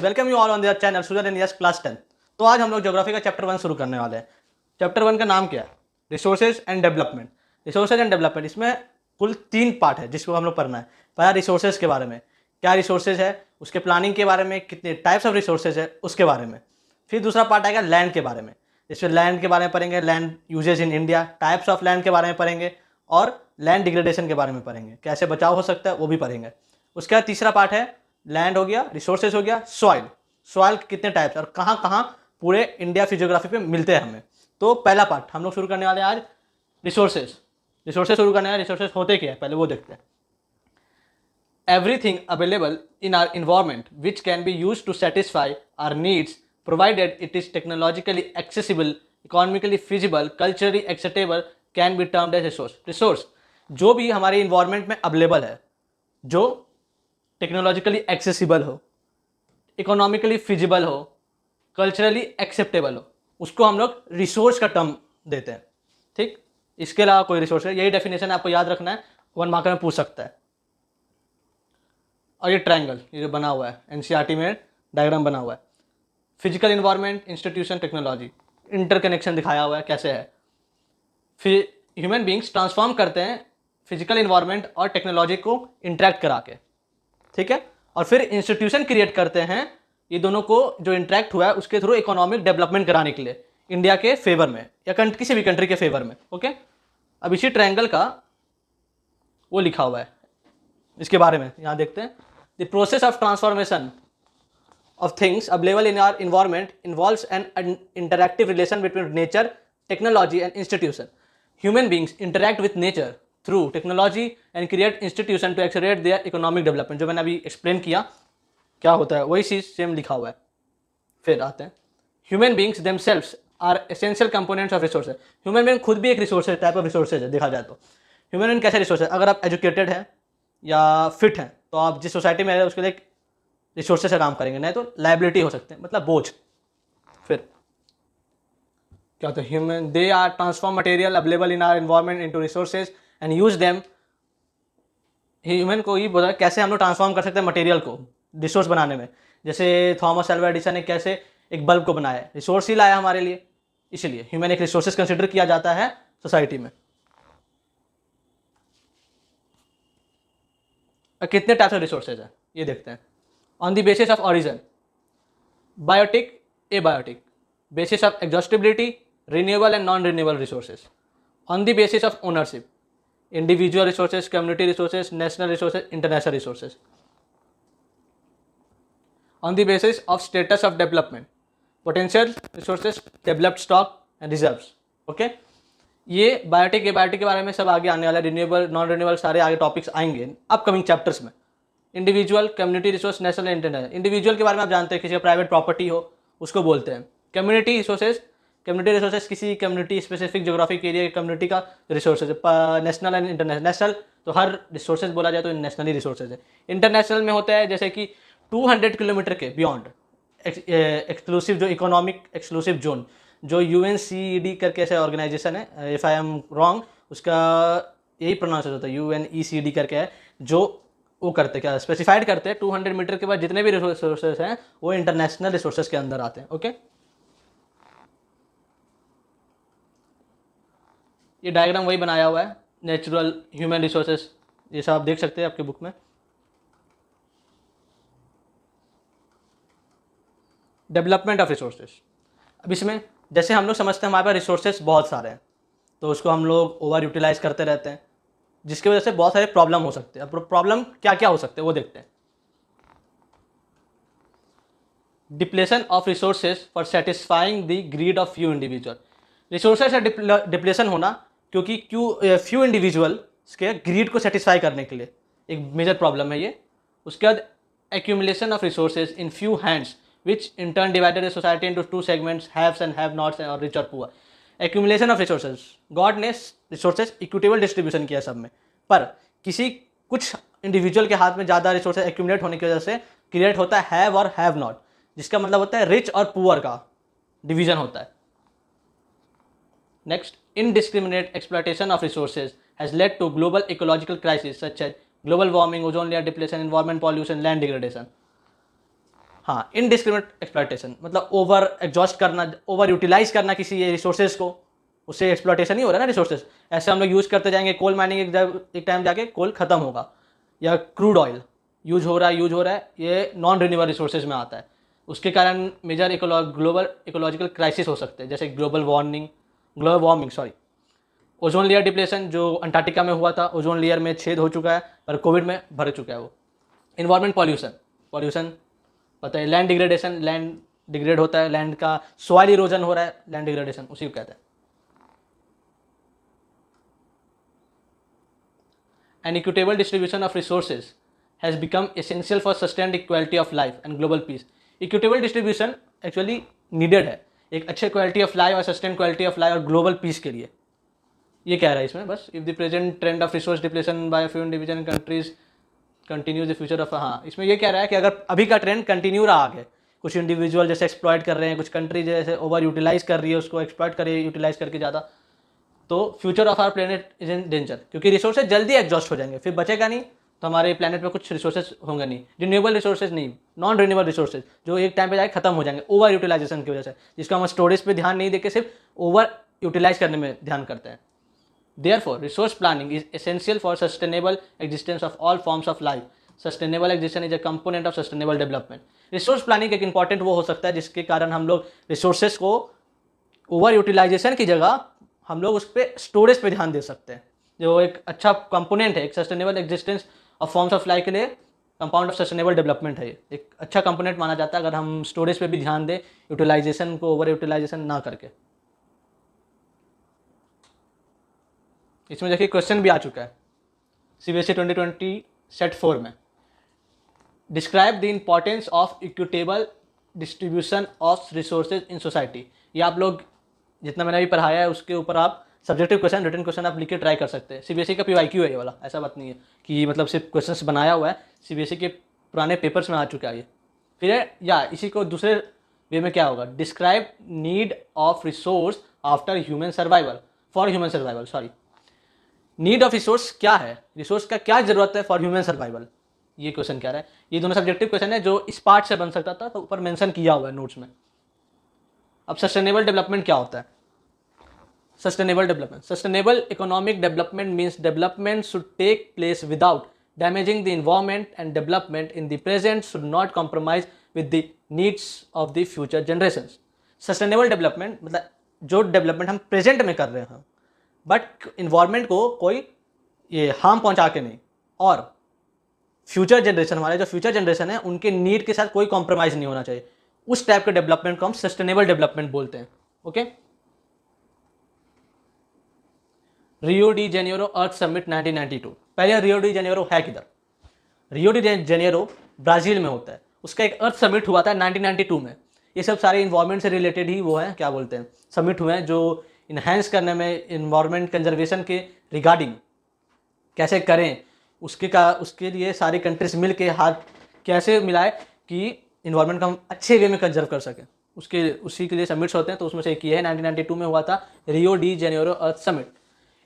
Welcome you all on their channel Sujan and yes class 10। तो आज हम लोग ज्योग्राफी का चैप्टर 1 शुरू करने वाले हैं। चैप्टर 1 का नाम क्या है? Resources and development. Resources and development, इसमें कुल 3 पार्ट है जिसको हम लोग पढ़ना है। पहला रिसोर्सेज के बारे में, क्या रिसोर्सेज है, उसके प्लानिंग के बारे में, कितने टाइप्स ऑफ रिसोर्सेज है उसके बारे में। फिर दूसरा पार्ट आएगा लैंड के बारे में, जिसमें लैंड के बारे में पढ़ेंगे, land uses in India, types of land के बारे में पढ़ेंगे और लैंड डिग्रेडेशन के बारे में पढ़ेंगे, कैसे बचाव हो सकता है वो भी पढ़ेंगे। उसके बाद तीसरा पार्ट है लैंड हो गया, रिसोर्सेज हो गया, सॉइल, सॉइल के कितने टाइप्स और कहाँ कहाँ पूरे इंडिया फिजियोग्राफी पे मिलते हैं हमें। तो पहला पार्ट हम लोग शुरू करने वाले हैं आज रिसोर्सेज। रिसोर्सेज शुरू करने वाले, रिसोर्सेज होते क्या है पहले वो देखते हैं। Everything available in our environment which can be used to satisfy our needs provided it is technologically accessible, economically feasible, culturally acceptable can be termed as resource. Resource जो भी हमारे इन्वायरमेंट में अवेलेबल है, जो टेक्नोलॉजिकली एक्सेसिबल हो, economically feasible हो, culturally acceptable हो, उसको हम लोग रिसोर्स का टर्म देते हैं। ठीक, इसके अलावा कोई रिसोर्स है, यही डेफिनेशन आपको याद रखना है, 1 मार्कर में पूछ सकता है। और ये ट्रायंगल ये जो बना हुआ है एनसीईआरटी में डायग्राम बना हुआ है, physical environment, institution, technology, interconnection दिखाया हुआ है कैसे है। फिर ह्यूमन बींग्स ट्रांसफॉर्म करते हैं फिजिकल इन्वायरमेंट और टेक्नोलॉजी को इंटरेक्ट करा के, ठीक है, और फिर इंस्टीट्यूशन क्रिएट करते हैं ये दोनों को जो इंटरेक्ट हुआ है उसके थ्रू इकोनॉमिक डेवलपमेंट कराने के लिए इंडिया के फेवर में या किसी भी कंट्री के फेवर में। ओके, अब इसी ट्रायंगल का वो लिखा हुआ है, इसके बारे में यहाँ देखते हैं। The process of transformation of things available in our environment involves an interactive relation between nature, technology and institution. Human beings interact with nature through technology and create institution to accelerate their economic development. जो मैंने अभी explain किया क्या होता है वही चीज़ same लिखा हुआ है। फिर आते हैं human beings themselves are essential components of resources. Human being खुद भी एक resources type of resources है देखा जाए तो। Human being कैसे resources है? अगर आप educated हैं या fit हैं तो आप जिस सोसाइटी में रह रहे हैं उसके लिए रिसोर्सेज से काम करेंगे, नहीं तो लाइबिलिटी हो सकते हैं, मतलब बोझ। फिर क्या होता है? Human they are transform material available in our environment into resources and use them. Human को ये बोला कैसे हम लोग ट्रांसफॉर्म कर सकते हैं मटेरियल को रिसोर्स बनाने में। जैसे थॉमस अल्वा एडिसन ने कैसे एक बल्ब को बनाया, रिसोर्स ही लाया हमारे लिए, इसीलिए ह्यूमन एक रिसोर्सेज कंसिडर किया जाता है सोसाइटी में। कितने टाइप्स ऑफ रिसोर्सेज है ये देखते हैं। On the basis of origin, biotic, abiotic, basis of exhaustibility, renewable and non-renewable resources. On the basis of ownership, individual resources, community resources, national resources, international resources. On the basis of status of development, potential resources, developed stock and reserves. Okay? ये biotic abiotic के बारे में सब आगे आने वाला, renewable non renewable सारे आगे टॉपिक्स आएंगे अपकमिंग चैप्टर्स में। Individual, community resource, national and international. Individual के बारे में आप जानते हैं किसी का प्राइवेट प्रॉपर्टी हो उसको बोलते हैं। कम्युनिटी रिसोर्सेज, कम्युनिटी रिसोर्सेज किसी कम्युनिटी स्पेसिफिक ज्योग्राफिक एरिया की कम्युनिटी का रिसोर्सेज है। नेशनल एंड इंटरनेशनल, नेशनल तो हर रिसोर्सेज बोला जाए तो नेशनली रिसोर्सेज है। इंटरनेशनल में होता है जैसे कि 200 किलोमीटर के बियॉन्ड एक्सक्लूसिव जो इकोनॉमिक एक्सक्लूसिव जोन, जो UNCED करके ऐसा ऑर्गेनाइजेशन है, इफ़ आई एम रॉन्ग उसका यही प्रोनाउंस होता है, UNECD करके है, जो वो करते क्या स्पेसिफाइड करते हैं 200 मीटर के बाद जितने भी रिसोर्सेज हैं वो इंटरनेशनल रिसोर्सेज के अंदर आते हैं। ओके, ये डायग्राम वही बनाया हुआ है, नेचुरल ह्यूमन रिसोर्सेज, ये सब आप देख सकते हैं आपके बुक में। डेवलपमेंट ऑफ रिसोर्सेज, अब इसमें जैसे हम लोग समझते हैं हमारे पास रिसोर्सेज बहुत सारे हैं तो उसको हम लोग ओवर यूटिलाइज करते रहते हैं, जिसकी वजह से बहुत सारे प्रॉब्लम हो सकते हैं। अब प्रॉब्लम क्या क्या हो सकते हैं वो देखते हैं। Depletion of resources for satisfying the greed of few individual. Resources का डिप्लेशन होना क्योंकि फ्यू इंडिविजुअल्स के ग्रीड को सेटिस्फाई करने के लिए एक मेजर प्रॉब्लम है ये। उसके बाद accumulation of resources in few hands which in turn divided the society into 2 segments, haves and have nots और रिच और poor. Accumulation of resources, God ने रिसोर्सेज इक्विटेबल डिस्ट्रीब्यूशन किया सब में, पर किसी कुछ इंडिविजुअल के हाथ में ज़्यादा रिसोर्सेज एक्यूमुलेट होने की वजह से क्रिएट होता है हैव और हैव नॉट, जिसका मतलब होता है रिच और पुअर का डिवीजन होता है। Next, indiscriminate exploitation of resources has led to global ecological crisis such as global warming, ozone layer depletion, environment pollution, land degradation. हाँ, इनडिस्क्रिमिनेट एक्सप्लॉयटेशन मतलब ओवर एग्जॉस्ट करना, ओवर यूटिलाइज करना किसी ये रिसोर्सेज को, उससे एक्सप्लॉयटेशन ही हो रहा है ना रिसोर्सेज। ऐसे हम लोग यूज़ करते जाएंगे, कोल माइनिंग एक टाइम जाके कोल खत्म होगा, या क्रूड ऑयल यूज हो रहा है, ये नॉन रिन्यूएबल रिसोर्सेज में आता है। उसके कारण मेजर ग्लोबल इकोलॉजिकल क्राइसिस हो सकते हैं, जैसे global warming sorry, ozone layer depletion जो अंटार्कटिका में हुआ था, ओजोन लेयर में छेद हो चुका है और कोविड में भर चुका है वो। इन्वायरमेंट पॉल्यूशन पता है, लैंड डिग्रेडेशन, लैंड डिग्रेड होता है, लैंड का सॉइल इरोजन हो रहा है, लैंड डिग्रेडेशन उसी को कहते हैं। An equitable distribution of resources has become essential for sustained equality of life and global peace. Equitable distribution actually needed है एक अच्छे क्वालिटी ऑफ लाइफ और सस्टेन क्वालिटी ऑफ लाइफ और ग्लोबल पीस के लिए। ये कह रहा है इसमें बस, if the present trend of resource depletion by few individual countries continues the future of, हाँ इसमें ये कह रहा है कि अगर अभी का ट्रेंड कंटिन्यू रहा आगे, कुछ इंडिविजुअल जैसे एक्सप्लॉयट कर रहे हैं, कुछ कंट्री जैसे ओवर यूटिलाइज कर रही है उसको, एक्सप्लॉयट कर रही है यूटिलाइज करके ज़्यादा, तो future of our planet is in danger, क्योंकि रिसोर्सेज जल्दी एग्जॉस्ट हो जाएंगे, फिर बचेगा नहीं, तो हमारे प्लेनेट पे कुछ रिसोर्सेज होंगे नहीं, रिन्यूएबल रिसोर्सेज नहीं, नॉन रिन्यूएबल रिसोर्सेज जो एक टाइम पे जाके खत्म हो जाएंगे ओवर यूटिलाइजेशन की वजह से, जिसको हम स्टोरेज पे ध्यान नहीं देके सिर्फ ओवर यूटिलाइज करने में ध्यान करते हैं। Therefore, resource planning is essential for sustainable existence of all forms of life. Sustainable existence is a component of sustainable development. Resource planning एक important वो हो सकता है जिसके कारण हम लोग रिसोर्सेज को ओवर यूटिलाइजेशन की जगह हम लोग उस पर स्टोरेज पे ध्यान दे सकते हैं, जो एक अच्छा कंपोनेंट है एक sustainable existence of forms of life के लिए। कंपाउंड ऑफ सस्टेनेबल डेवलपमेंट है, एक अच्छा कंपोनेंट माना जाता है अगर हम स्टोरेज पे भी ध्यान दें, यूटिलाइजेशन को ओवर यूटिलाइजेशन ना करके। इसमें देखिए क्वेश्चन भी आ चुका है CBSE 2020 सेट 4 में, describe the importance of equitable distribution of resources in society. ये आप लोग जितना मैंने अभी पढ़ाया है उसके ऊपर आप सब्जेक्टिव क्वेश्चन, रिटन क्वेश्चन आप लिख के ट्राई कर सकते हैं। CBSE का PYQ है ये वाला, ऐसा बात नहीं है कि मतलब सिर्फ क्वेश्चंस बनाया हुआ है, CBSE के पुराने पेपर्स में आ चुका है ये। फिर या इसी को दूसरे वे में क्या होगा, describe need of resource after human survival, for human survival sorry, need of resource क्या है, रिसोर्स का क्या जरूरत है फॉर ह्यूमन सर्वाइवल, ये क्वेश्चन कह रहा है। ये दोनों सब्जेक्टिव क्वेश्चन है जो इस पार्ट से बन सकता था, तो ऊपर मेंशन किया हुआ है नोट्स में। अब सस्टेनेबल डेवलपमेंट क्या होता है, sustainable economic development means development should take place without damaging the environment and development in the present should not compromise with the needs of the future generation. Sustainable development मतलब जो development हम present में कर रहे हैं but environment को कोई ये हार्म पहुंचा के नहीं, और फ्यूचर जनरेशन, हमारे जो फ्यूचर जनरेशन है उनके नीड के साथ कोई कॉम्प्रोमाइज़ नहीं होना चाहिए, उस टाइप के डेवलपमेंट को हम सस्टेनेबल डेवलपमेंट बोलते हैं। ओके, रियो डी जेनेरो अर्थ समिट 1992। पहले रियो डी जेनेरो है किधर, रियो डी जेनेरो ब्राज़ील में होता है, उसका एक अर्थ समिट हुआ था 1992 में। ये सब सारे इन्वायरमेंट से रिलेटेड ही वो हैं, क्या बोलते हैं, समिट हुए हैं जो इन्हेंस करने में, इन्वायरमेंट कंजर्वेशन के रिगार्डिंग कैसे करें उसके लिए सारी कंट्रीज मिल के हाथ कैसे मिलाए कि इन्वायरमेंट को हम अच्छे वे में कंजर्व कर सकें, उसी के लिए समिट्स होते हैं। तो उसमें से एक ये है, 1992 में हुआ था Rio de Janeiro earth summit.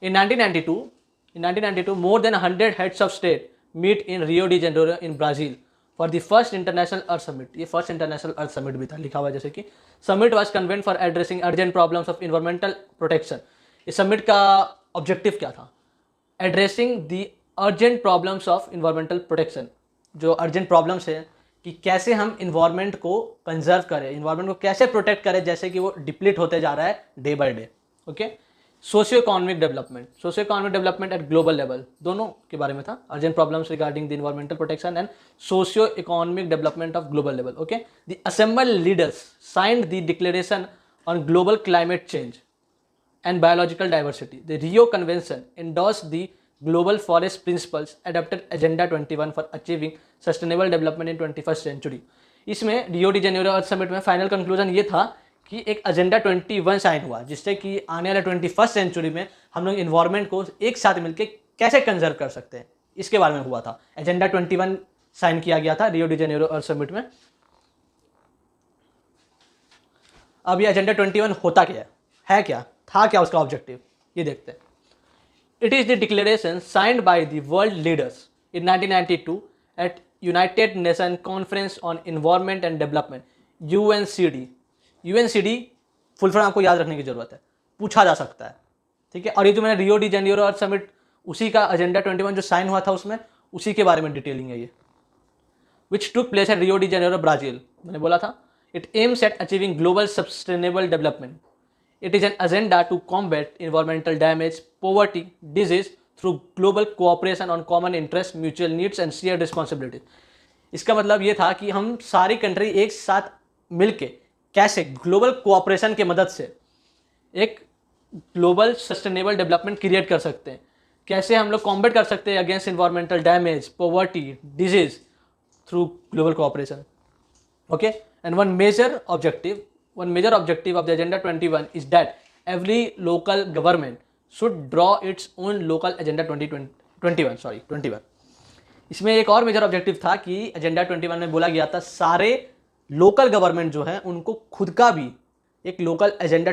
In 1992 more than 100 heads of state meet in Rio de Janeiro in Brazil for the first international earth summit. ये फर्स्ट इंटरनेशनल अर्थ समिट भी था, लिखा हुआ जैसे कि summit was convened for addressing urgent problems of environmental protection. इस summit का objective क्या था, addressing the urgent problems of environmental protection, जो अर्जेंट प्रॉब्लम्स है कि कैसे हम इन्वायरमेंट को कंजर्व करें, इन्वायरमेंट को कैसे प्रोटेक्ट करें, जैसे कि वो डिप्लीट होते जा रहा है day by day. Okay, socio economic development at global level, दोनों के बारे में था, urgent problems regarding the environmental protection and socio economic development of global level. Okay, the assembled leaders signed the declaration on global climate change and biological diversity. The Rio Convention endorsed the Global Forest Principles, adopted Agenda 21 for achieving sustainable development in 21st century. इसमें रियो de Janeiro earth summit में final conclusion ये था कि एक agenda 21 sign हुआ, जिससे कि आने वाले 21st सेंचुरी में हम लोग इन्वायरमेंट को एक साथ मिलकर कैसे कंजर्व कर सकते हैं, इसके बारे में हुआ था। एजेंडा 21 साइन किया गया था Rio de Janeiro earth summit में। अब ये एजेंडा 21 होता क्या है क्या था, क्या उसका ऑब्जेक्टिव, ये देखते हैं। It is the declaration signed by the world leaders in 1992 at United Nation conference on environment and development, UNCD. UNCD full form आपको याद रखने की जरूरत है, पूछा जा सकता है, ठीक है। और ये जो मैंने रियो डी जेनेरो अर्थ समिट, उसी का एजेंडा 21 जो साइन हुआ था उसमें, उसी के बारे में डिटेलिंग है ये, which took place at Rio de Janeiro Brazil. मैंने बोला था, it aims at achieving global sustainable development. It is an agenda to combat environmental damage, poverty, disease through global cooperation on common interests, mutual needs and shared responsibilities. इसका मतलब ये था कि हम सारी कंट्री एक साथ मिलके कैसे ग्लोबल कोऑपरेशन के मदद से एक ग्लोबल सस्टेनेबल डेवलपमेंट क्रिएट कर सकते हैं, कैसे हम लोग कॉम्बेट कर सकते हैं against environmental damage, poverty, disease through global cooperation. Okay, and one major objective of the Agenda 21 is that every local government should draw its own local Agenda 21। इसमें एक और मेजर ऑब्जेक्टिव था कि एजेंडा 21 में बोला गया था सारे लोकल गवर्नमेंट जो है उनको खुद का भी एक लोकल एजेंडा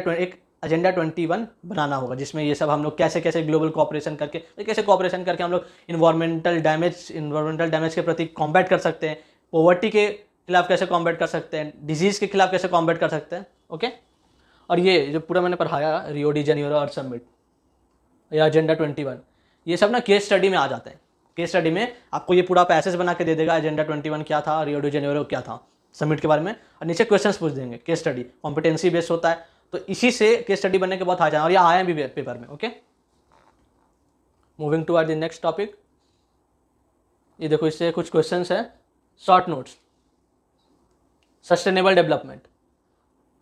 21 बनाना होगा, जिसमें ये सब हम लोग कैसे कैसे ग्लोबल कोऑपरेशन करके हम लोग इन्वायरमेंटल डैमेज के प्रति कॉम्बैट कर सकते हैं, पॉवर्टी के खिलाफ कैसे कॉम्बैट कर सकते हैं, डिजीज़ के खिलाफ कैसे कॉम्बैट कर सकते हैं। ओके, और ये जो पूरा मैंने पढ़ाया रियो डी जेनेरो अर्थ समिट या एजेंडा 21, ये सब ना केस स्टडी में आ जाते हैं। केस स्टडी में आपको ये पूरा पैसेज बना के दे देगा, एजेंडा 21 क्या था, रियो डी जेनेरो क्या था, समिट के बारे में, और नीचे क्वेश्चंस पूछ देंगे। केस स्टडी कॉम्पिटेंसी बेस्ड होता है, तो इसी से केस स्टडी बनने के बहुत आ जाए, और ये आया भी पेपर में। Okay, moving to the next topic. ये देखो, इससे कुछ क्वेश्चंस है, short notes. Sustainable development,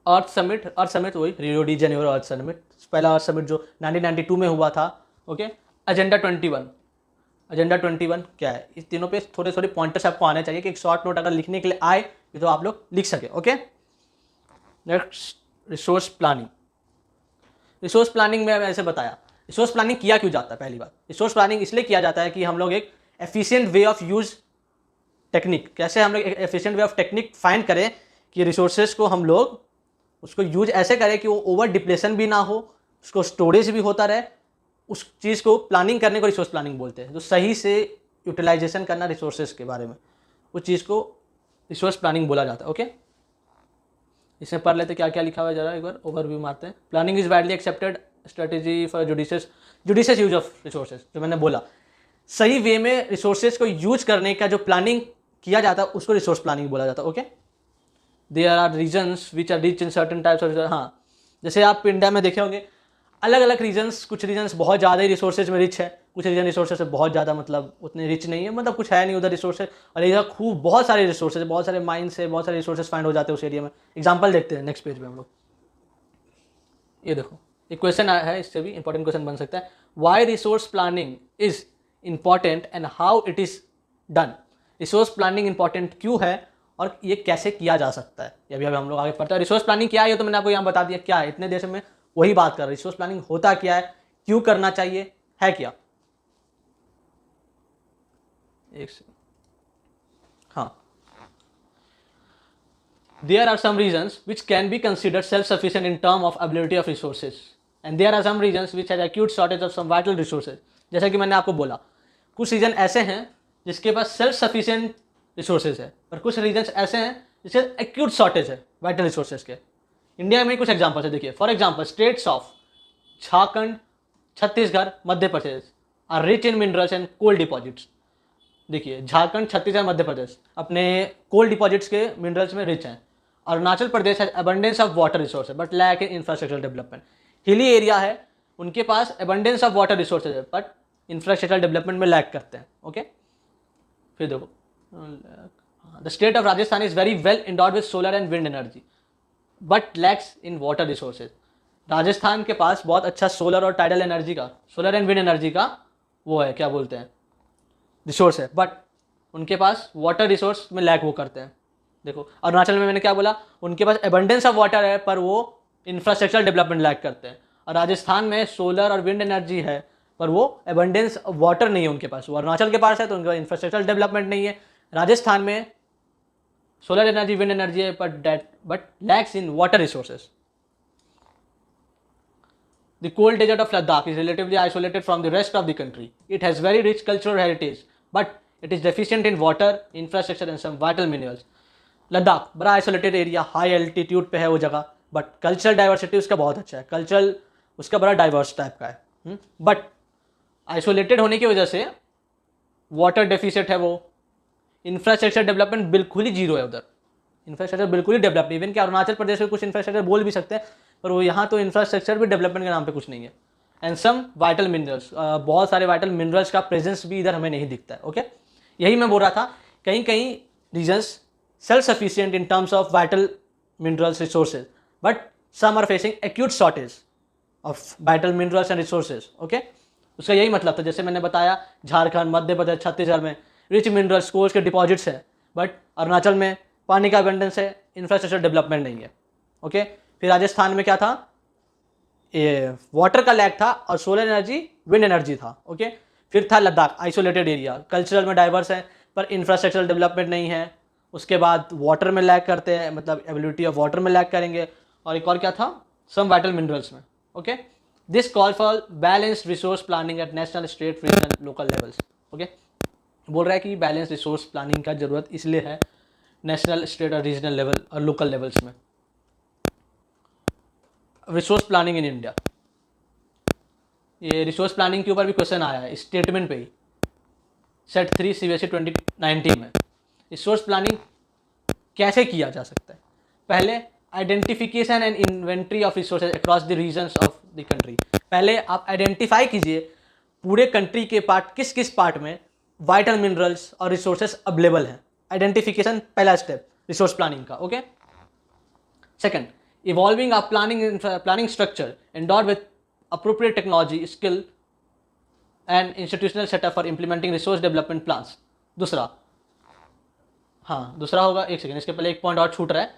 earth summit वही Rio de Janeiro earth summit, पहला अर्थ समिट जो 1992 में हुआ था। ओके, एजेंडा 21 क्या है, इस तीनों पे थोड़े थोड़े पॉइंटर्स आपको आने चाहिए कि एक शॉर्ट नोट अगर लिखने के लिए आए तो आप लोग लिख सके। Okay, next resource planning. Resource planning में ऐसे बताया, रिसोर्स प्लानिंग किया क्यों जाता है। पहली बात, रिसोर्स प्लानिंग इसलिए किया जाता है कि हम लोग एक efficient way of use technique, कैसे हम लोग एक efficient way of technique find करें कि रिसोर्सेज को हम लोग उसको यूज ऐसे करें कि वो ओवर डिप्लेशन भी ना हो, उसको स्टोरेज भी होता रहे। उस चीज़ को प्लानिंग करने को रिसोर्स प्लानिंग बोलते हैं, तो सही से यूटिलाइजेशन करना रिसोर्सेज के बारे में, उस चीज़ को रिसोर्स प्लानिंग बोला जाता है। ओके, इसमें पढ़ लेते क्या क्या लिखा हुआ है, जरा एक बार ओवरव्यू मारते हैं। Planning is widely accepted strategy for judicious use of resources. जो मैंने बोला, सही वे में रिसोर्सेज को यूज करने का जो प्लानिंग किया जाता है उसको रिसोर्स प्लानिंग बोला जाता है। Okay, there are regions which are rich in certain types of, हाँ, जैसे आप इंडिया में देखे होंगे अलग अलग रीजन्स, कुछ रीजन्स बहुत ज़्यादा ही रिसोर्सेज में रिच है, कुछ रीजन रिसोर्सेज से बहुत ज़्यादा मतलब उतने रिच नहीं है, मतलब कुछ है नहीं उधर रिसोर्सेज, और इधर खूब बहुत सारे रिसोर्सेज, बहुत सारे माइंस है, बहुत सारे रिसोर्सेज फाइंड हो जाते हैं उस एरिया में। एग्जाम्पल देखते हैं नेक्स्ट पेज पे हम लोग। ये देखो, एक क्वेश्चन आया है, इससे भी इंपॉर्टेंट क्वेश्चन बन सकता है, why resource planning is important and how it is done. Resource planning important क्यों है और ये कैसे किया जा सकता है, ये अभी हम लोग आगे पढ़ते हैं। रिसोर्स प्लानिंग क्या है ये तो मैंने आपको यहाँ बता दिया क्या है, इतने देश में वही बात कर रहा है। रिसोर्स प्लानिंग होता क्या है, क्यों करना चाहिए, है क्या। एक से हाँ, there are some regions which can be considered self-sufficient in term of availability of resources and there are some regions which have acute shortage of some vital resources। जैसा कि मैंने आपको बोला, कुछ रीजन ऐसे हैं जिसके पास सेल्फ सफिशिएंट रिसोर्सेज है और कुछ रीजन्स ऐसे हैं जिसके एक्यूट शॉर्टेज है वाइटल रिसोर्सेज के। इंडिया में कुछ एग्जाम्पल्स है, देखिए for example states of Jharkhand, Chhattisgarh, Madhya Pradesh are rich in minerals and coal deposits. देखिए झारखंड, छत्तीसगढ़, मध्य प्रदेश अपने कोल डिपॉजिट्स के मिनरल्स में रिच हैं। Arunachal Pradesh has abundance of water resources but lack in infrastructural development. Hilly area है, उनके पास अबंडेंस ऑफ वाटर रिसोर्सेज है but infrastructural development में लैक करते हैं। ओके, फिर देखो the state of Rajasthan is very well endured with solar and wind energy but lakhs in water resources. Rajasthan के पास बहुत अच्छा सोलर और टाइडल एनर्जी का, सोलर एंड विंड एनर्जी का वो है, क्या बोलते हैं, रिसोर्स है, बट उनके पास वाटर रिसोर्स में लैक वो करते हैं। देखो अरुणाचल में मैंने क्या बोला, उनके पास एबंडेंस ऑफ वाटर है पर वो इंफ्रास्ट्रक्चर डेवलपमेंट लैक करते हैं। और राजस्थान में सोलर और विंड एनर्जी है पर वो एबंडेंस ऑफ वाटर नहीं है उनके पास। वो अरुणाचल के पास है तो उनका इंफ्रास्ट्रक्चर डेवलपमेंट नहीं है। राजस्थान में सोलर एनर्जी, विंड एनर्जी है but lakhs in water resources. The cold desert of Ladakh is relatively isolated from the rest of the country. It has very rich cultural heritage, but it is deficient in water, infrastructure and some vital minerals. Ladakh बड़ा isolated area, high altitude पे है वो जगह, but cultural diversity उसका बहुत अच्छा है, cultural उसका बड़ा डाइवर्स टाइप का है। बट आइसोलेटेड होने की वजह से वाटर डेफिसिट है, वो इंफ्रास्ट्रक्चर डेवलपमेंट बिल्कुल ही जीरो है उधर, इंफ्रास्ट्रक्चर बिल्कुल ही डेवलप नहीं। इवन कि अरुणाचल प्रदेश में कुछ इंफ्रास्ट्रक्चर बोल भी सकते हैं, पर वो यहाँ तो इंफ्रास्ट्रक्चर भी डेवलपमेंट के नाम पे कुछ नहीं है। एंड सम वाइटल मिनरल्स, बहुत सारे वाइटल मिनरल्स का प्रेजेंस भी इधर हमें नहीं दिखता है। ओके, यही मैं बोल रहा था, कहीं कहीं regions self sufficient in terms of vital minerals resources, but some are facing acute shortage of vital minerals and resources. Okay, उसका यही मतलब था, जैसे मैंने बताया झारखंड, मध्य प्रदेश, छत्तीसगढ़ में रिच मिनरल्स कोर्स के डिपॉजिट्स है, बट अरुणाचल में पानी का अबंडेंस है, इंफ्रास्ट्रक्चर डेवलपमेंट नहीं है। ओके, फिर राजस्थान में क्या था, ये वाटर का लैक था और सोलर एनर्जी, विंड एनर्जी था। ओके, फिर था लद्दाख, आइसोलेटेड एरिया, कल्चरल में डाइवर्स है पर इंफ्रास्ट्रक्चरल डेवलपमेंट नहीं है। उसके बाद वाटर में लैक करते हैं, मतलब एबिलिटी ऑफ वाटर में लैक करेंगे। और एक और क्या था, सम वाइटल मिनरल्स में। Okay, this call for balanced resource planning at national, state, region, local levels. Okay, बोल रहा है कि बैलेंस रिसोर्स प्लानिंग का जरूरत इसलिए है नेशनल, स्टेट और रीजनल लेवल और लोकल लेवल्स में। रिसोर्स प्लानिंग इन इंडिया, ये रिसोर्स प्लानिंग के ऊपर भी क्वेश्चन आया है स्टेटमेंट पे ही, सेट 3 CBSE 2019 में। रिसोर्स प्लानिंग कैसे किया जा सकता है, पहले identification and inventory of resources across the regions of the country. पहले आप आइडेंटिफाई कीजिए पूरे कंट्री के पार्ट, किस किस पार्ट में वाइटल मिनरल्स और रिसोर्सेज अवेलेबल हैं। आइडेंटिफिकेशन पहला स्टेप रिसोर्स प्लानिंग का। Okay, second, evolving a planning structure endowed with appropriate technology, skill and institutional setup for implementing resource development plans। दूसरा, हाँ दूसरा होगा, एक सेकेंड, इसके पहले एक पॉइंट और छूट रहा है,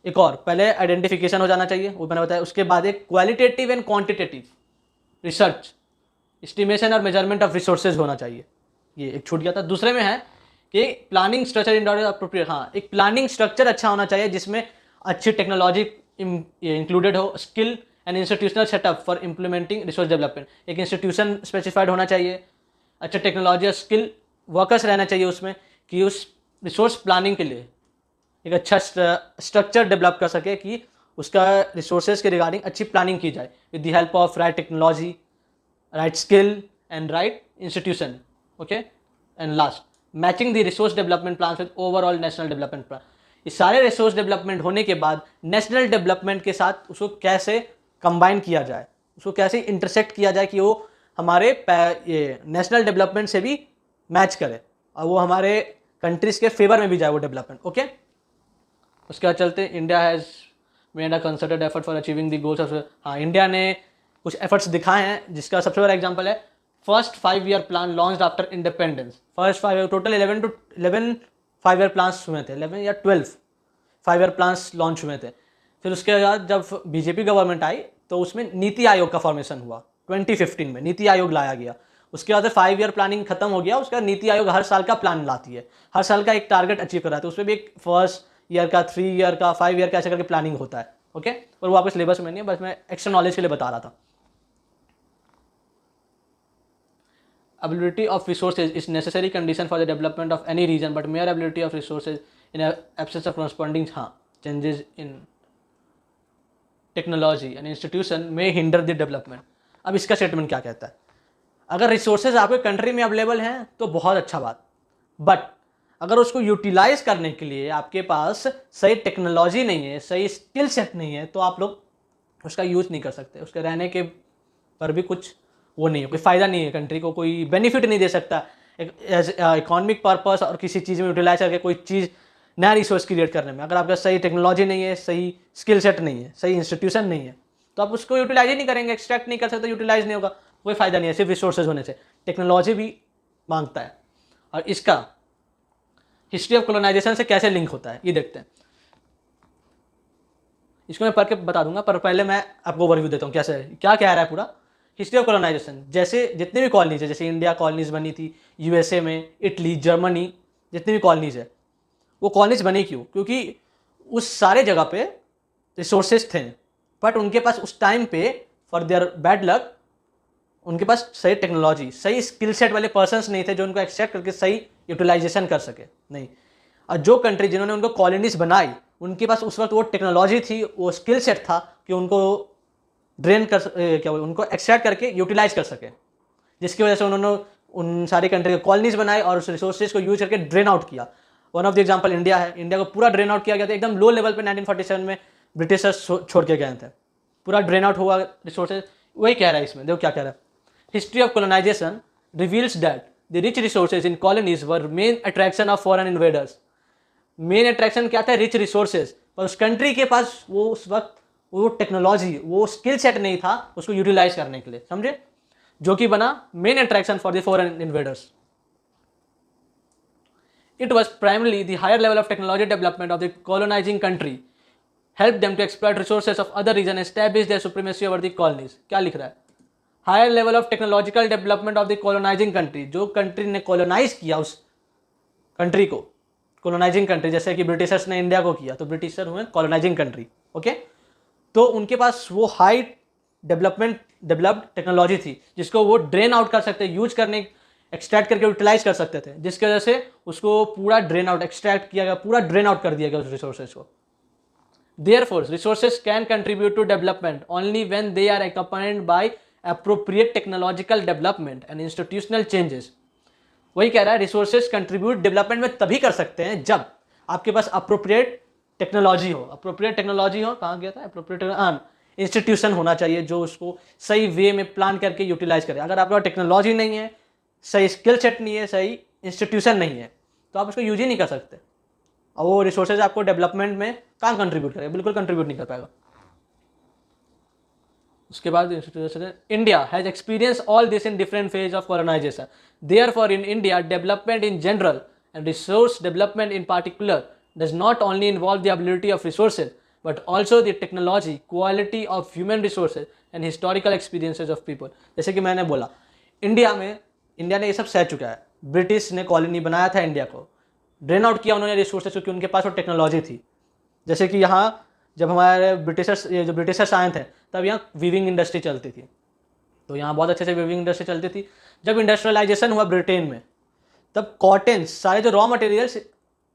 एक और, पहले आइडेंटिफिकेशन हो जाना चाहिए, वो मैंने बताया। उसके बाद एक qualitative and quantitative research, estimation और मेजरमेंट ऑफ रिसोर्सेज होना चाहिए, ये एक छूट गया था। दूसरे में है कि प्लानिंग स्ट्रक्चर इन अप्रोप्रिएट, हाँ एक प्लानिंग स्ट्रक्चर अच्छा होना चाहिए जिसमें अच्छी टेक्नोलॉजी इंक्लूडेड हो, skill and institutional setup for implementing resource development, एक इंस्टीट्यूशन स्पेसिफाइड होना चाहिए, अच्छा टेक्नोलॉजी और स्किल वर्कर्स रहना चाहिए उसमें, कि उस रिसोर्स प्लानिंग के लिए एक अच्छा स्ट्रक्चर डेवलप कर सके, कि उसका रिसोर्सेज के रिगार्डिंग अच्छी प्लानिंग की जाए with the help of right technology, right skill and right institution. Okay, and last, matching the resource development plan with overall national development plan. ये सारे रिसोर्स डेवलपमेंट होने के बाद नेशनल डेवलपमेंट के साथ उसको कैसे कंबाइन किया जाए, उसको कैसे इंटरसेक्ट किया जाए कि वो हमारे ये नेशनल डेवलपमेंट से भी मैच करे और वो हमारे कंट्रीज के फेवर में भी जाए वो डेवलपमेंट। ओके, उसके बाद चलते, India has made a concerted effort for achieving the goals of, हाँ इंडिया ने कुछ एफर्ट्स दिखाए हैं, जिसका सबसे बड़ा एग्जाम्पल है first 5 year plan launch after independence. First 5 year, total 11 5 year plans हुए थे, 11 या 12 5 ईयर प्लान्स लॉन्च हुए थे। फिर उसके बाद जब बीजेपी गवर्नमेंट आई तो उसमें नीति आयोग का फॉर्मेशन हुआ, 2015 में नीति आयोग लाया गया। उसके बाद 5 ईयर प्लानिंग खत्म हो गया, उसका नीति आयोग हर साल का प्लान लाती है, हर साल का एक टारगेट अचीव कराती है, उसमें भी एक फर्स्ट ईयर का, 3 ईयर का, 5 ईयर का ऐसे करके प्लानिंग होता है। ओके, और वो आपके सिलेबस में नहीं है, बस मैं एक्स्ट्रा नॉलेज के लिए बता रहा था। Availability of resources is necessary condition for the development of any region, but mere availability of resources in absence of corresponding changes in technology and institution may hinder the development। अब इसका statement क्या कहता है, अगर resources आपके country में available हैं तो बहुत अच्छा बात, बट अगर उसको यूटिलाइज करने के लिए आपके पास सही टेक्नोलॉजी नहीं है, सही स्किल सेट नहीं है, तो आप लोग उसका यूज नहीं कर सकते, उसके रहने के पर भी कुछ वो नहीं है, कोई फ़ायदा नहीं है, कंट्री को कोई बेनिफिट नहीं दे सकता एज इकोनॉमिक पर्पस और किसी चीज़ में यूटिलाइज करके कोई चीज़ नया रिसोर्स क्रिएट करने में। अगर आपका सही टेक्नोलॉजी नहीं है, सही स्किल सेट नहीं है, सही इंस्टीट्यूशन नहीं है, तो आप उसको यूटिलाइज ही नहीं करेंगे, एक्सट्रैक्ट नहीं कर सकते, यूटिलाइज नहीं होगा, कोई फ़ायदा नहीं है सिर्फ रिसोर्सेज होने से। टेक्नोलॉजी भी मांगता है, और इसका हिस्ट्री ऑफ कॉलोनाइजेशन से कैसे लिंक होता है ये देखते हैं। इसको मैं पढ़ के बता दूंगा, पर पहले मैं आपको ओवरव्यू देता हूँ कैसे क्या कह रहा है पूरा। हिस्ट्री ऑफ कॉलोनाइजेशन, जैसे जितने भी कॉलोनीज है, जैसे इंडिया कॉलोनीज बनी थी, यूएसए में, इटली, जर्मनी, जितनी भी कॉलोनीज है, वो कॉलोनीज बनी क्यों? क्योंकि उस सारे जगह पे रिसोर्सेज थे, बट उनके पास उस टाइम पे फॉर देयर बैड लक उनके पास सही टेक्नोलॉजी, सही स्किल सेट वाले पर्सन्स नहीं थे जो उनको एक्सट्रैक्ट करके सही यूटिलाइजेशन कर सके, नहीं। और जो कंट्री जिन्होंने उनको कॉलोनीज बनाई, उनके पास उस वक्त वो टेक्नोलॉजी थी, वो स्किल सेट था कि उनको ड्रेन कर क्या बोलते, उनको एक्सट्रैक्ट करके यूटिलाइज कर सके, जिसकी वजह से उन्होंने उन सारी कंट्री के कॉलोनीज बनाए और उस रिसोर्सेज को यूज करके ड्रेन आउट किया। One of the example India है। इंडिया को पूरा ड्रेन आउट किया गया था, एकदम लो लेवल पे 1947 में ब्रिटिशर्स छोड़ के गए थे, पूरा ड्रेन आउट हुआ रिसोर्सेज। वही कह रहा है इसमें, देखो क्या कह रहा है। History of colonization reveals that the rich resources in colonies were main attraction of foreign invaders. Main attraction क्या था? Rich resources. पर उस कंट्री के पास वो उस वक्त वो टेक्नोलॉजी, वो स्किल सेट नहीं था उसको यूटिलाइज करने के लिए, समझे, जो कि बना main attraction for the foreign invaders. It was primarily the higher level of technology development of the colonizing country helped them to exploit resources of other regions and establish their supremacy over the colonies। क्या लिख रहा है? Higher level of technological development of the colonizing country, जो country ने colonize किया उस country को, colonising country, जैसे कि ब्रिटिशर्स ने इंडिया को किया, तो ब्रिटिशर हुए कॉलोनाइजिंग कंट्री, ओके। तो उनके पास वो हाई डेवलप्ड टेक्नोलॉजी थी जिसको वो ड्रेन आउट कर सकते, यूज करने, एक्सट्रैक्ट करके यूटिलाइज कर सकते थे, जिसकी वजह से उसको पूरा ड्रेन आउट, एक्सट्रैक्ट किया गया, पूरा ड्रेन आउट कर दिया गया उस रिसोर्सेज को। Therefore, resources can contribute to development only when they are accompanied by appropriate technological development and institutional changes। वही कह रहा है, रिसोर्सेज कंट्रीब्यूट डेवलपमेंट में तभी कर सकते हैं जब आपके पास अप्रोप्रिएट टेक्नोलॉजी हो। अप्रोप्रिएट टेक्नोलॉजी हो, कहाँ गया था अप्रोप्रिएट, इंस्टीट्यूशन होना चाहिए जो उसको सही वे में प्लान करके यूटिलाइज करे। अगर आपका टेक्नोलॉजी नहीं है, सही स्किल सेट नहीं है, सही इंस्टीट्यूशन नहीं है, तो आप उसको यूज ही नहीं कर सकते, और वो रिसोर्सेज आपको डेवलपमेंट में कहाँ कंट्रीब्यूट करेगा? बिल्कुल कंट्रीब्यूट नहीं कर पाएगा। उसके बाद India has experience all this in different phase of colonization. Therefore in India development in general and resource development in particular does not only involve the ability of resources but also the technology, quality of human resources and historical experiences of people. जैसे कि मैंने बोला, India ने ये सब सह चुका है। ब्रिटिश ने कॉलोनी बनाया था, इंडिया को ड्रेन आउट किया उन्होंने रिसोर्सेज, क्योंकि उनके पास वो टेक्नोलॉजी थी। जैसे कि यहाँ जब हमारे ब्रिटिशर्स आए थे, तब यहाँ वीविंग इंडस्ट्री चलती थी, तो यहाँ बहुत अच्छे से वीविंग इंडस्ट्री चलती थी। जब इंडस्ट्रियलाइजेशन हुआ ब्रिटेन में, तब कॉटन, सारे जो रॉ मटेरियल्स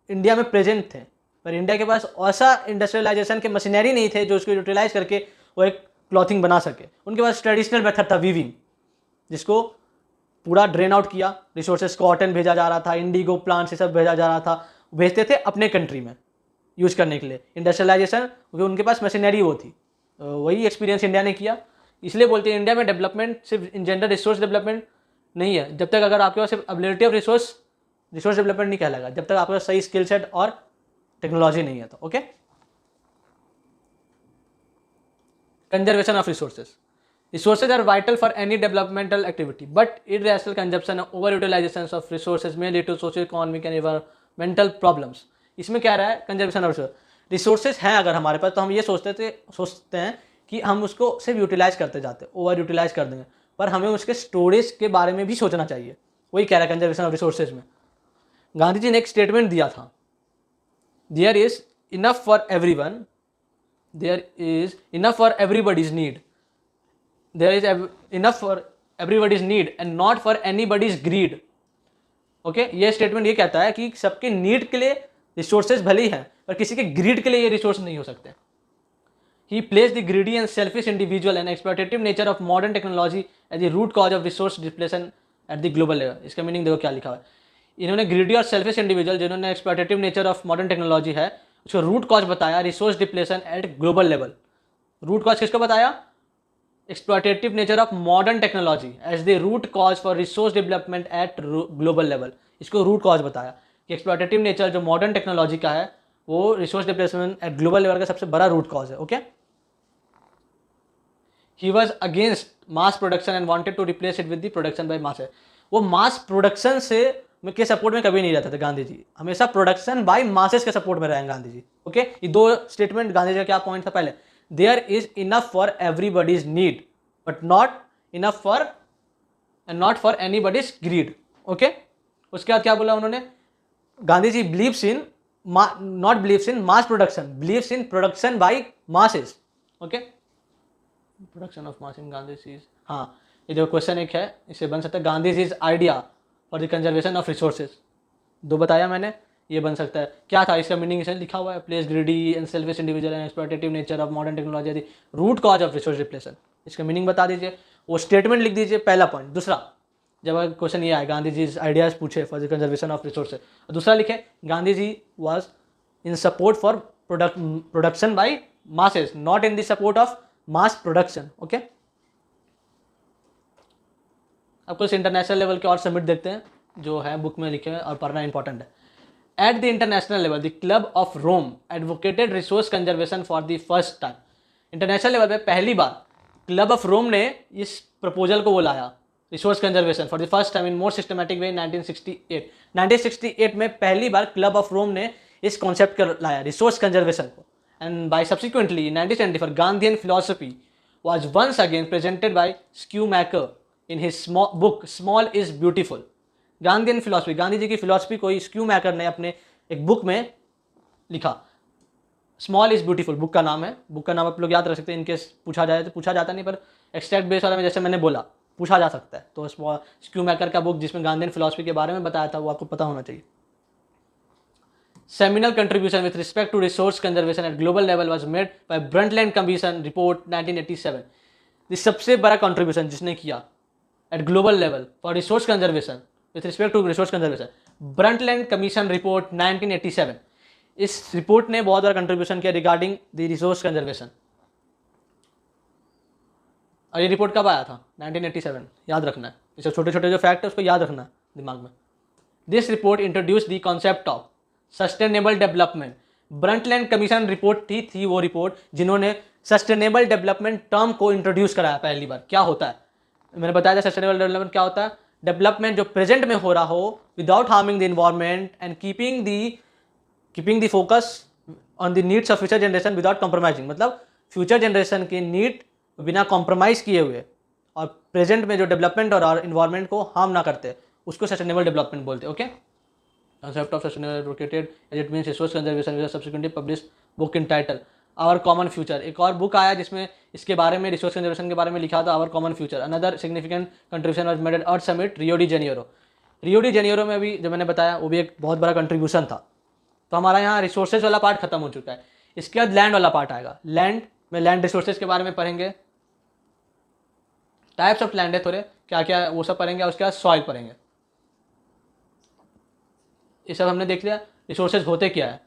इंडिया में प्रेजेंट थे, पर इंडिया के पास ऐसा इंडस्ट्रियलाइजेशन के मशीनरी नहीं थे जो उसको यूटिलाइज करके वो एक क्लॉथिंग बना सके। उनके पास ट्रेडिशनल मेथड था वीविंग, जिसको पूरा ड्रेन आउट किया, रिसोर्सेज कॉटन भेजा जा रहा था, इंडिगो प्लांट से सब भेजा जा रहा था, भेजते थे अपने कंट्री में यूज करने के लिए। इंडस्ट्रियलाइजेशन, क्योंकि उनके पास मशीनरी वो थी, वही एक्सपीरियंस इंडिया ने किया। इसलिए बोलते हैं इंडिया में डेवलपमेंट सिर्फ इन जनरल रिसोर्स डेवलपमेंट नहीं है, जब तक अगर आपके पास सिर्फ एबिलिटी ऑफ रिसोर्स डेवलपमेंट नहीं कहलाएगा, जब तक आपके पास सही स्किल सेट और टेक्नोलॉजी नहीं है तो, okay. Conservation of resources. Resources are vital for any developmental activity, but irrational consumption and overutilization of resources may lead to socio-economic and environmental problems। इसमें क्या रहा है? कंजर्वेशन ऑफ रिसोर्सेज हैं अगर हमारे पास, तो हम ये सोचते हैं कि हम उसको सिर्फ यूटिलाइज करते जाते हैं, ओवर यूटिलाइज कर देंगे, पर हमें उसके स्टोरेज के बारे में भी सोचना चाहिए। वही कह रहा है कंजर्वेशन ऑफ रिसोर्सेज में। गांधी जी ने एक स्टेटमेंट दिया था, there is enough for everyone, there is enough for everybody's need, there is enough for everybody's need and not for anybody's greed। Okay, ये स्टेटमेंट ये कहता है कि सबके नीड के लिए रिसोर्सेज भले ही हैं, पर किसी के ग्रीड के लिए ये रिसोर्स नहीं हो सकते। He place the greedy and selfish individual and exploitative nature of modern technology as the root cause of resource depletion at the global level. इसका मीनिंग देखो क्या लिखा हुआ है। इन्होंने ग्रीडी और सेल्फिश इंडिविजुअल, जिन्होंने exploitative nature of modern technology है, उसको रूट कॉज बताया resource depletion at global level. Root cause किसको बताया? exploitative nature of modern technology as the root cause for resource development at global level। इसको root cause बताया कि exploitative nature जो modern technology का है वो resource development at global level का सबसे बड़ा root cause है, okay। He was against mass production and wanted to replace it with the production by masses। वो mass production से के सपोर्ट में कभी नहीं रहते थे गांधी जी, हमेशा प्रोडक्शन बाय मासेस के सपोर्ट में रहे गांधी जी, ओके। ये दो स्टेटमेंट गांधी जी का क्या पॉइंट था? पहले, there is enough for everybody's need but not enough for and not for anybody's greed, okay. उसके बाद क्या बोला उन्होंने? Gandhi ji believes in not believes in mass production, believes in production by masses, okay. Production of mass in Gandhi ji, हाँ, ये जो question एक है इसे बन सकता है Gandhi is idea for the conservation of resources, 2 बताया मैंने, ये बन सकता है। क्या था इसका मीनिंग, इसमें लिखा हुआ है place greedy and selfish individual and exploitative nature of modern technology root cause of resource depletion. इसका मीनिंग बता दीजिए, वो स्टेटमेंट लिख दीजिए पहला पॉइंट। दूसरा, जब क्वेश्चन ये आए गांधी जी आइडियाज पूछे for the conservation of resources, दूसरा लिखे Gandhi ji was in support for production by masses, not in the support of mass production. Okay, अब कुछ इंटरनेशनल लेवल के और समिट देखते हैं जो है बुक में लिखे हैं और पढ़ना इंपॉर्टेंट है। At the international level the club of Rome advocated resource conservation for the first time. International level पे पहली बार क्लब ऑफ रोम ने इस प्रपोजल को वो लाया, resource conservation for the first time in more systematic way 1968। 1968 में पहली बार क्लब ऑफ रोम ने इस कॉन्सेप्ट को लाया, रिसोर्स कंजर्वेशन को। And by subsequently 1974 Gandhian philosophy was once again presented by Schumacher in his book Small is Beautiful। Gandhian philosophy, Gandhi ji की philosophy को स्क्यूमैकर ने अपने एक बुक में लिखा, स्मॉल इज ब्यूटीफुल बुक का नाम है। बुक का नाम आप लोग याद रख सकते हैं, इनकेस पूछा जाए तो, पूछा जाता नहीं पर एक्सट्रैक्ट बेस वाला में जैसे मैंने बोला पूछा जा सकता है। तो स्क्यूमैकर का बुक जिसमें गांधीयन फिलोसफी के बारे में बताया था वो आपको पता होना चाहिए। Seminal contribution with respect to resource conservation at global level was made by Brundtland Commission report 1987। this सबसे बड़ा contribution जिसने किया at global level for resource conservation with respect to resource conservation, Brundtland Commission report 1987। इस report ने बहुत बड़ा contribution किया regarding the resource conservation। और ये रिपोर्ट कब आया था? 1987, याद रखना है। ये छोटे छोटे जो फैक्ट है उसको याद रखना है दिमाग में। This report introduce the concept of sustainable development. Brundtland commission report थी वो रिपोर्ट जिन्होंने सस्टेनेबल डेवलपमेंट टर्म को इंट्रोड्यूस कराया पहली बार। क्या होता है मैंने बताया था, सस्टेनेबल डेवलपमेंट क्या होता है? डेवलपमेंट जो प्रेजेंट में हो रहा हो without harming the environment and keeping the focus on the needs of future generation without compromising. मतलब फ्यूचर जनरेशन के नीड बिना कॉम्प्रोमाइज़ किए हुए और प्रेजेंट में जो डेवलपमेंट और इन्वायरमेंट को हार्म ना करते, उसको सस्टेनेबल डेवलपमेंट बोलते हैं। Okay, concept of sustainable advocated as it means resource conservation with a subsequently published book in title our common future। एक और बुक आया जिसमें इसके बारे में रिसोर्स कंजर्वेशन के बारे में लिखा था, our common future। Another significant contribution was made at Earth Summit Rio de Janeiro. Rio de Janeiro में भी जो मैंने बताया वो भी एक बहुत बड़ा कंट्रीब्यूशन था। तो हमारा यहाँ रिसोर्सेज वाला पार्ट खत्म हो चुका है। इसके बाद लैंड वाला पार्ट आएगा। लैंड में लैंड रिसोर्सेज के बारे में पढ़ेंगे, टाइप्स ऑफ लैंड है थोड़े क्या क्या वो सब पढ़ेंगे। उसके बाद सॉइल पढ़ेंगे। ये सब हमने देख लिया। रिसोर्सेज होते क्या है,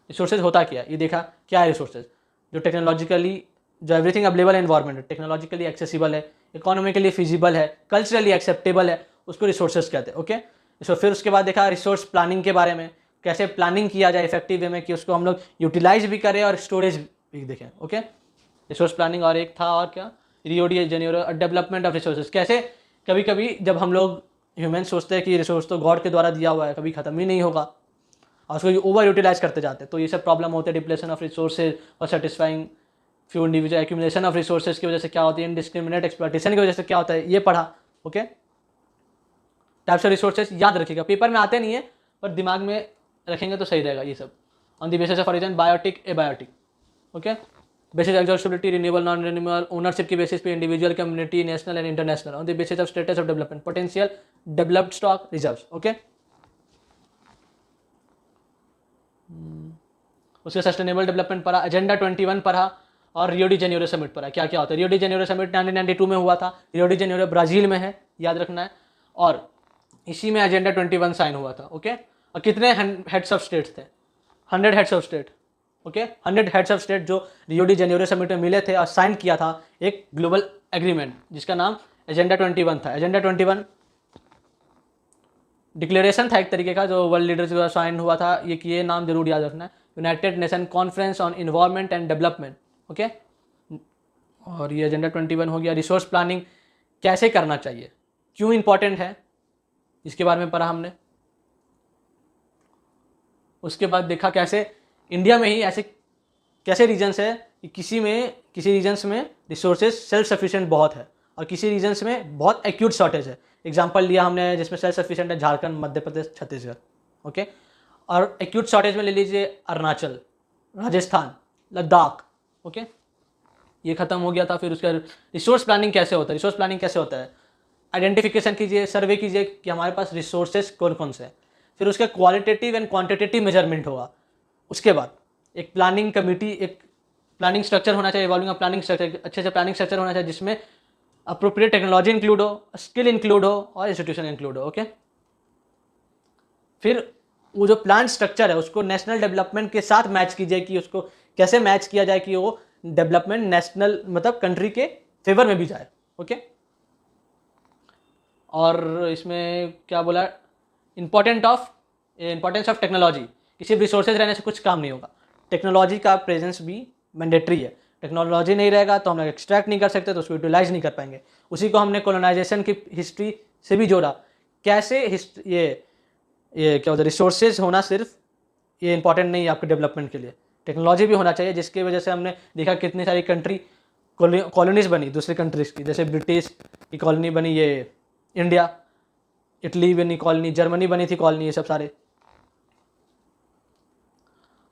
रिसोर्सेज होता क्या है ये देखा। क्या है रिसोर्सेज? जो टेक्नोलॉजिकली जो एवरीथिंग अवेलेबल है इन्वायरमेंट, टेक्नोलॉजिकली एक्सेसिबल है, इकोनॉमिकली फिजिबल है, कल्चरली एक्सेप्टेबल है, उसको रिसोर्सेज कहते हैं। ओके, फिर उसके बाद देखा रिसोर्स प्लानिंग के बारे में, कैसे प्लानिंग किया जाए इफेक्टिव वे में कि उसको हम लोग यूटिलाइज भी करें और स्टोरेज भी देखें। Okay, resource planning. और एक था और क्या, Rio de Janeiro development of resources. कैसे कभी कभी जब हम लोग ह्यूमन सोचते हैं कि रिसोर्स तो गॉड के द्वारा दिया हुआ है, कभी ख़त्म ही नहीं होगा और उसको ओवर यूटिलाइज करते जाते हैं, तो ये सब प्रॉब्लम होते हैं। डिप्लेशन ऑफ रिसोर्सेज और satisfying few individual accumulation of resources की वजह से क्या होती है, इनडिस्क्रिमिनेट एक्सप्लॉयटेशन की वजह से क्या होता है, ये पढ़ा। ओके, टाइप्स ऑफ रिसोर्सेज याद रखिएगा, पेपर में आते नहीं है पर दिमाग में रखेंगे तो सही रहेगा ये सब। On the basis of origin, biotic, abiotic. Okay, basis exhaustibility, renewable, non renewable, ownership की बेसिस पे, individual, community, national and international. On the basis of status of development, potential, developed stock, reserves. Okay, उसके sustainable development पढ़ा, agenda 21 पढ़ा और रियो de Janeiro summit पढ़ा। क्या क्या होता है? रियो डी जेनेरो समिट 1992 में हुआ था। रियो डी जेनेरो ब्राजील में है, याद रखना है। और इसी में एजेंडा 21 साइन हुआ था। ओके, और कितने हेड्स ऑफ स्टेट्स थे? 100 heads of state. Okay, 100 heads of state जो रियो डी जेनेरो समिट में मिले थे और साइन किया था एक ग्लोबल एग्रीमेंट जिसका नाम एजेंडा 21 था। एजेंडा 21 डिक्लेरेशन था एक तरीके का जो वर्ल्ड लीडर्स द्वारा साइन हुआ था। ये नाम जरूर याद रखना है, United Nation conference on environment and development. Okay, और ये एजेंडा 21 हो गया। रिसोर्स प्लानिंग कैसे करना चाहिए, क्यों इंपॉर्टेंट है, इसके बारे में पढ़ा हमने। उसके बाद देखा कैसे इंडिया में ही ऐसे कैसे रीजन्स है कि किसी रीजन्स में रिसोर्सेज सेल्फ सफिशिएंट बहुत है और किसी रीजन्स में बहुत एक्यूट शॉर्टेज है। एग्जांपल लिया हमने जिसमें सेल्फ सफिशिएंट है झारखंड, मध्य प्रदेश, छत्तीसगढ़। ओके, और एक्यूट शॉर्टेज में ले लीजिए अरुणाचल, राजस्थान, लद्दाख। ओके, ये ख़त्म हो गया था। फिर उसका रिसोर्स प्लानिंग कैसे होता है, रिसोर्स प्लानिंग कैसे होता है, आइडेंटिफिकेशन कीजिए, सर्वे कीजिए कि हमारे पास रिसोर्सेज कौन कौन से हैं। फिर उसका क्वालिटेटिव एंड क्वांटिटेटिव मेजरमेंट होगा। उसके बाद एक प्लानिंग कमेटी, एक प्लानिंग स्ट्रक्चर होना चाहिए, इवॉल्विंग प्लानिंग स्ट्रक्चर, अच्छे से प्लानिंग स्ट्रक्चर होना चाहिए जिसमें अप्रोप्रिएट टेक्नोलॉजी इंक्लूड हो, स्किल इंक्लूड हो और इंस्टीट्यूशन इंक्लूड हो। ओके, फिर वो जो प्लान स्ट्रक्चर है उसको नेशनल डेवलपमेंट के साथ मैच कीजिए कि उसको कैसे मैच किया जाए कि वो डेवलपमेंट नेशनल मतलब कंट्री के फेवर में भी जाए। ओके, और इसमें क्या बोला, इंपॉर्टेंस ऑफ टेक्नोलॉजी, कि सिर्फ रिसोर्सेज रहने से कुछ काम नहीं होगा, टेक्नोलॉजी का प्रेजेंस भी मैंडेटरी है। टेक्नोलॉजी नहीं रहेगा तो हम लोग एक्सट्रैक्ट नहीं कर सकते, तो उसको यूटिलाइज नहीं कर पाएंगे। उसी को हमने कॉलोनाइजेशन की हिस्ट्री से भी जोड़ा, कैसे ये क्या होता है, रिसोर्सेज होना सिर्फ ये इंपॉर्टेंट नहीं है आपके डेवलपमेंट के लिए, टेक्नोलॉजी भी होना चाहिए, जिसकी वजह से हमने देखा कितनी सारी कंट्री कॉलोनीज बनी दूसरी कंट्रीज़ की, जैसे ब्रिटिश की कॉलोनी बनी ये इंडिया, इटली बनी कॉलोनी, जर्मनी बनी थी कॉलोनी, ये सब सारे।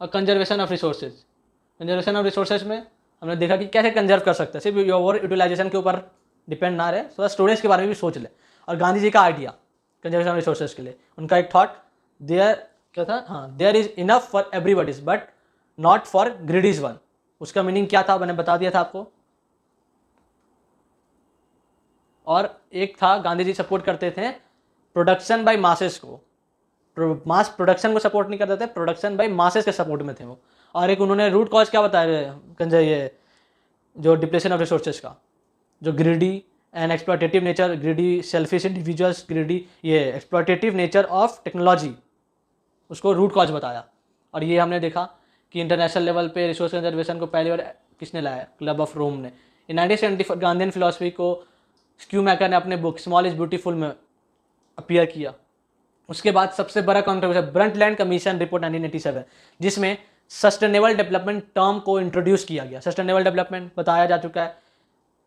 और conservation of resources, conservation of resources में हमने देखा कि कैसे कंजर्व कर सकते हैं, सिर्फ ओवर यूटिलाइजेशन के ऊपर डिपेंड ना रहे, थोड़ा स्टोरेज के बारे में भी सोच ले। और गांधी जी का आइडिया कंजर्वेशन ऑफ रिसोर्सेज के लिए, उनका एक थॉट, देयर क्या था, हाँ, there is enough for everybody's but not for greedy's one. उसका मीनिंग क्या था मैंने बता दिया था आपको। और एक था, गांधी जी सपोर्ट करते थे प्रोडक्शन बाय मासेस को, मास प्रोडक्शन को सपोर्ट नहीं करते थे, प्रोडक्शन बाय मासेस के सपोर्ट में थे वो। और एक उन्होंने रूट कॉज क्या बताया, ये जो डिप्लेशन ऑफ रिसोर्सेज का, जो greedy and exploitative nature, greedy selfish individuals, greedy ये एक्सप्लॉयटेटिव नेचर ऑफ टेक्नोलॉजी, उसको रूट कॉज बताया। और ये हमने देखा कि इंटरनेशनल लेवल पे रिसोर्स कंजर्वेशन को पहली बार किसने लाया, क्लब ऑफ रोम ने। इन 1974 गांधीयन फिलॉसफी को स्क्यूमैकर ने अपने बुक स्मॉल इज ब्यूटीफुल में अपीयर किया। उसके बाद सबसे बड़ा कंट्रीब्यूशन ब्रंटलैंड कमीशन रिपोर्ट 1987, जिसमें सस्टेनेबल डेवलपमेंट टर्म को इंट्रोड्यूस किया गया। सस्टेनेबल डेवलपमेंट बताया जा चुका है,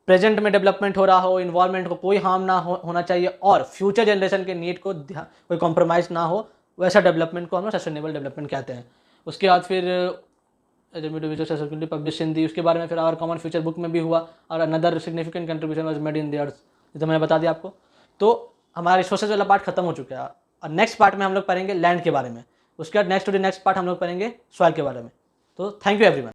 प्रेजेंट में डेवलपमेंट हो रहा हो, इन्वायरमेंट को कोई हार्म ना होना चाहिए और फ्यूचर जनरेशन के नीड को कोई कॉम्प्रोमाइज़ ना हो, वैसा डेवलपमेंट को हम लोग सस्टेनेबल डेवलपमेंट कहते हैं। उसके बाद फिर पब्लिश इन दी, उसके बारे में फिर आवर कॉमन फ्यूचर बुक में भी हुआ। और another significant contribution was made in the earth, जो मैंने बता दिया आपको। तो हमारा रिसोर्सेज वाला पार्ट खत्म हो चुका है। और नेक्स्ट पार्ट में हम लोग पढ़ेंगे लैंड के बारे में, उसके बाद नेक्स्ट पार्ट हम लोग पढ़ेंगे सॉइल के बारे में। तो थैंक यू एवरीवन।